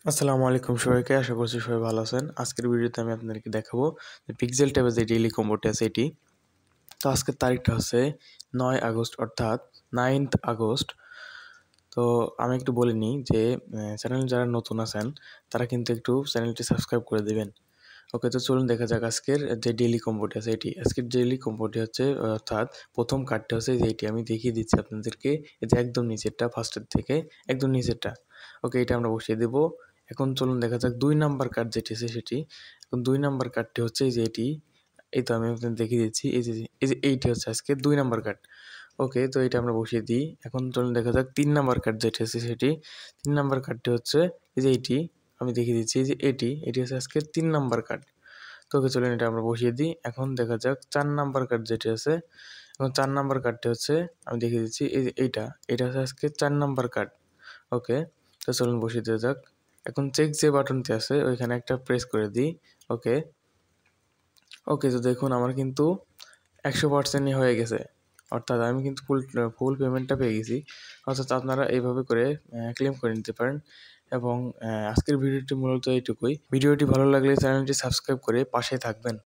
আসসালামু আলাইকুম সবাইকে, আশা করছি সবাই ভালো আছেন। আজকের ভিডিওতে আমি আপনাদেরকে দেখাবো যে পিক্সেল ট্যাবে যে ডেইলি কম্বোটি আছে এটি। তো আজকের তারিখটা হচ্ছে 9 আগস্ট অর্থাৎ 9th আগস্ট। তো আমি একটু বলে নিই যে চ্যানেল যারা নতুন আছেন তারা কিন্তু একটু চ্যানেলটি সাবস্ক্রাইব করে দিবেন। ওকে, তো চলুন দেখা যাক আজকের যে ডেইলি কম্বোটি আছে এটি। আজকের ডেইলি কম্বোটি হচ্ছে অর্থাৎ প্রথম কার্ডটা হচ্ছে যে এটি আমি দেখিয়ে দিচ্ছি আপনাদেরকে। এই যে একদম নিচেরটা, ফার্স্টের থেকে একদম নিচেরটা। ওকে, এটা আমরা বসিয়ে দেবো। এখন চলুন দেখা যাক 2 নাম্বার কার্ড যেটি আছে সেটি। এখন 2 নাম্বার কার্ডটি হচ্ছে এই যে এটি। এই তো আমি আপনাদের দেখিয়ে দিচ্ছি। এই যে এইটি হচ্ছে আজকে 2 নাম্বার কার্ড। ওকে, তো এটা আমরা বসিয়ে দিই। এখন চলুন দেখা যাক 3 নাম্বার কার্ড যেটি আছে সেটি। 3 নাম্বার কার্ডটি হচ্ছে এই যে এইটি। আমি দেখিয়ে দিচ্ছি এই যে এটি হচ্ছে আজকে 3 নাম্বার কার্ড। তো ওকে, চলুন এটা আমরা বসিয়ে দিই। এখন দেখা যাক 4 নাম্বার কার্ড যেটি আছে। এখন 4 নাম্বার কার্ডটি হচ্ছে আমি দেখিয়ে দিচ্ছি এই যে এটা হচ্ছে আজকে 4 নাম্বার কার্ড। ওকে, তো চলুন বসিয়ে দেওয়া যাক। এখন চেক যে বাটনটি আছে ওইখানে একটা প্রেস করে দিই। ওকে, তো দেখুন আমার কিন্তু 100%ই হয়ে গেছে। অর্থাৎ আমি কিন্তু ফুল পেমেন্টটা পেয়ে গেছি। অর্থাৎ আপনারা এইভাবে করে ক্লেম করে নিতে পারেন। এবং আজকের ভিডিওটি মূলত এইটুকুই। ভিডিওটি ভালো লাগলে চ্যানেলটি সাবস্ক্রাইব করে পাশে থাকবেন।